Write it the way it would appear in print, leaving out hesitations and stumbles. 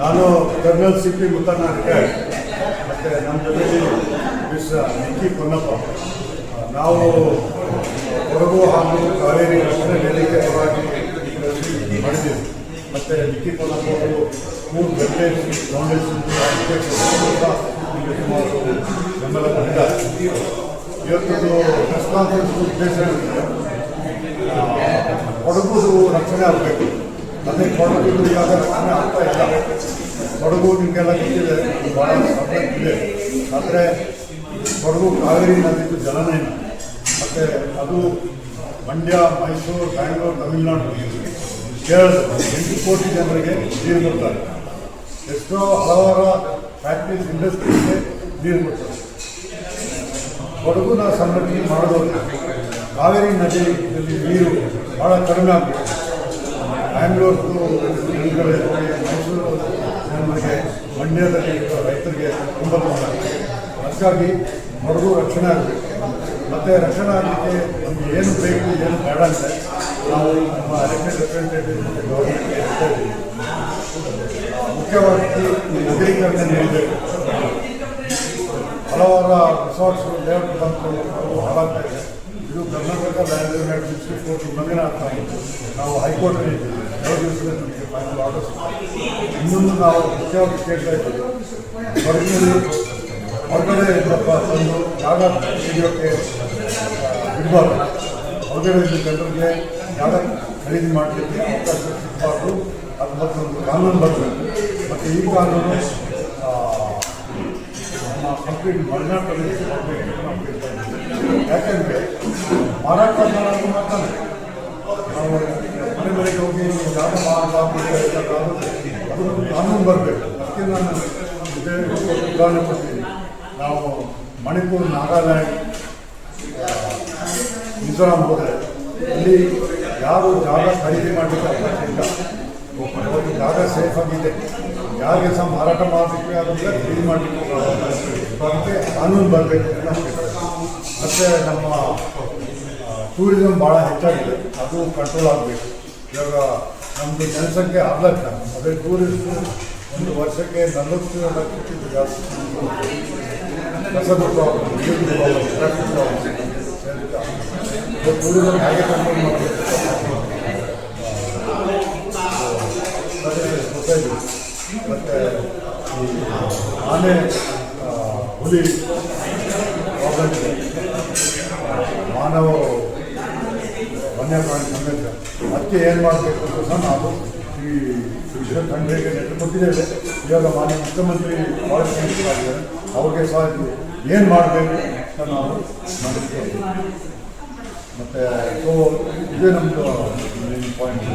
ನಾನು colonel C P Muthanna retired, ಮತ್ತು ನಮ್ಮ ಜೊತೆಗೆ ಮಿಸ್ ನಿಕ್ಕಿ ಪೊನ್ನಪ್ಪ. ನಾವು ಕೊಡಗು ಹಾಗೂ ಕಾವೇರಿ ರಕ್ಷಣೆ ವೇದಿಕೆ ಪರವಾಗಿ ಮಾಡಿದ್ದೀವಿ. ಮತ್ತು ನಿಕ್ಕಿ ಪೊನ್ನಪ್ಪ ಅವರು 3 ಗಂಟೆ ಫೌಂಡೇಶನ್ ಸುಮಾರು ಬೆಂಬಲ ಕೊಟ್ಟಿದ್ದಾರೆ. ಇವತ್ತು ಪ್ರೆಸ್ ಕಾನ್ಫರೆನ್ಸ್ ಉದ್ದೇಶ ಕೊಡಗುದು ರಕ್ಷಣೆ ಆಗಬೇಕು. ಅದೇ ಕೊಡಗು ಇವಾಗ ರಕ್ಷಣೆ ಆಗ್ತಾ ಇಲ್ಲ. ಕೊಡಗು ನಿಮಗೆಲ್ಲ ಗೊತ್ತಿದೆ, ಭಾಳ ಸಬ್ಜೆಕ್ಟ್ ಇದೆ. ಆದರೆ ಕೊಡಗು ಕಾವೇರಿ ನದಿದು ಜಲನಯನ, ಮತ್ತು ಅದು ಮಂಡ್ಯ, ಮೈಸೂರು, ಬ್ಯಾಂಗ್ಳೂರು, ತಮಿಳುನಾಡು, ಕೇರಳ 8 ಕೋಟಿ ಜನರಿಗೆ ನೀರು ಬರ್ತಾರೆ. ಎಷ್ಟೋ ಹಲವಾರು ಫ್ಯಾಕ್ಟ್ರೀಸ್, ಇಂಡಸ್ಟ್ರೀಸ್ಗೆ ನೀರು ಬರ್ತಾರೆ. ಕೊಡಗುನ ಸಂರಕ್ಷಣೆ ಮಾಡೋದು ಕಾವೇರಿ ನದಿಯಲ್ಲಿ ನೀರು ಭಾಳ ಕಡಿಮೆ ಆಗಬೇಕು. ಬ್ಯಾಂಗ್ಳೂರು ಜನಗಳಿಗೆ, ಮೈಸೂರು ಜನರಿಗೆ, ಮಂಡ್ಯದಲ್ಲಿ ರೈತರಿಗೆ ತುಂಬ ತೊಂದರೆ. ಅದಕ್ಕಾಗಿ ಕೊಡಗು ರಕ್ಷಣೆ ಆಗಬೇಕು. ಮತ್ತು ರಕ್ಷಣೆ ಆಗಲಿಕ್ಕೆ ನಮಗೆ ಏನು ಬೇಕು, ಏನು ಬೇಡ ಅಂತ ನಾವು ನಮ್ಮ ಎಲೆಕ್ಟೆಡ್ ರೆಪ್ರೆಸೆಂಟೇಟಿವ್ ಮತ್ತು ಗೌರ್ಮೆಂಟ್ಗೆ ಹೇಳ್ತಾ ಇದ್ದೀವಿ. ಮುಖ್ಯವಾಗಿ ಈ ನಗರೀಕರಣ ನೀಡಬೇಕು. ಹಲವಾರು ರಿಸಾರ್ಟ್ಸು, ಲೇಔಟ್ ಬಂತು ಹಾಳಾಗ್ತಾ ಇದೆ. ಇದು ಕರ್ನಾಟಕ ಲ್ಯಾಂಡ್ ಯೂನಿಟ್ 64 ಉಲ್ಲಂಘನೆ ಆಗ್ತಾ ಇದೆ. ನಾವು ಹೈಕೋರ್ಟಲ್ಲಿ ಇದ್ದೀವಿ. 2 ದಿವಸದಲ್ಲಿ ನಮಗೆ ಫೈನಲ್ ಆರ್ಡರ್ಸ್. ಇನ್ನೊಂದು ನಾವು ಮುಖ್ಯವಾಗಿ ಕೇಳ್ತಾ ಇದ್ದೀವಿ, ಹೊರಗಿನಲ್ಲಿ ಹೊರಗಡೆ ತಂದು ಜಾಗ ಹಿಡಿಯೋಕ್ಕೆ ಬಿಡಬಾರ್ದು. ಹೊರಗಡೆ ಜನರಿಗೆ ಜಾಗ ಖರೀದಿ ಮಾಡಲಿಕ್ಕೆ ಅವಕಾಶ ಸಿಗಬಾರ್ದು. ಅದು ಮತ್ತೊಂದು ಕಾನೂನು ಬರಬೇಕು. ಮತ್ತು ಈ ಕಾನೂನು ನಮ್ಮ ಕಂಪ್ಲೀಟ್ ಮಲೆನಾಡು ಪ್ರದೇಶಕ್ಕೆ ಬರಬೇಕು ಅಂತ ನಾವು ಕೇಳ್ತಾ ಇದ್ದೀವಿ. ಯಾಕೆಂದರೆ ಮಾರಾಟ ಮಾಡೋದು ಮಾತಾನೆ ನಾವು ಮನೆ ಮನೆಗೆ ಹೋಗಿ ಜಾಗ ಅದೊಂದು ಕಾನೂನು ಬರಬೇಕು. ಅದಕ್ಕೆ ನಾನು ಉದಾಹರಣೆ ಕೊಡ್ತೀನಿ. ನಾವು ಮಣಿಪುರ್, ನಾಗಾಲ್ಯಾಂಡ್, ಮಿಜೋರಾಂ ಹೋದರೆ ಅಲ್ಲಿ ಯಾರು ಜಾಗ ಖರೀದಿ ಮಾಡಲಿಕ್ಕೆ ಅವಕಾಶ ಇಲ್ಲ. ಅವರಿಗೆ ಜಾಗ ಸೇಫ್ ಆಗಿದೆ. ಯಾರಿಗೆ ಸಹ ಮಾರಾಟ ಮಾಡಲಿಕ್ಕೆ ಅದಕ್ಕೆ ಖರೀದಿ ಮಾಡಲಿಕ್ಕೆ ಅದಕ್ಕೆ ಕಾನೂನು ಬರಬೇಕು ಅಂತ ನಾವು ಕೇಳ್ತೇವೆ. ಮತ್ತು ನಮ್ಮ ಟೂರಿಸಮ್ ಭಾಳ ಹೆಚ್ಚಾಗಿದೆ, ಅದು ಕಂಟ್ರೋಲ್ ಆಗಬೇಕು. ಇವಾಗ ನಮ್ಮದು ಜನಸಂಖ್ಯೆ 6 ಲಕ್ಷ. ಅದೇ ಟೂರಿಸ್ಟ್ ಒಂದು ವರ್ಷಕ್ಕೆ 40 ಲಕ್ಷಕ್ಕಿಂತ ಜಾಸ್ತಿ ಕಸದ ಪ್ರಾಬ್ಲಮ್, ನೀರಿನ ಪ್ರಾಬ್ಲಮ್, ಟ್ರಾಫಿಕ್ ಪ್ರಾಬ್ಲಮ್ ಸೇರಿದ ಟೂರಿಸಮ್ ಹೇಗೆ ಕಂಟ್ರೋಲ್ ಮಾಡಬೇಕು ಗೊತ್ತಾಯಿತು. ಮತ್ತು ಈ ಆನೆ, ಹುಲಿ ಪ್ರಾಬ್ಲಮ್ ಇದೆ. ಮಾನವ ವನ್ಯಪ್ರಾಣಿ ಸಂಘರ್ಷ, ಅದಕ್ಕೆ ಏನು ಮಾಡಬೇಕು ಅಂತ ಸಹ ನಾವು ಈ ವಿಷಯ ತಂಡಕ್ಕೆ ನೆಟ್ಟು ಕೊಟ್ಟಿದ್ದೇವೆ. ಇವಾಗ ಮಾನ್ಯ ಮುಖ್ಯಮಂತ್ರಿ ಭಾಳ ಆಗಿದ್ದಾರೆ, ಅವ್ರಿಗೆ ಸಹ ಏನು ಮಾಡಬೇಕು ಅಂತ ನಾವು ಮಾಡಿದ್ದೇವೆ. ಮತ್ತು ಸೊ ಇದೇ ನಮ್ಮದು ಮೇನ್ ಪಾಯಿಂಟ್.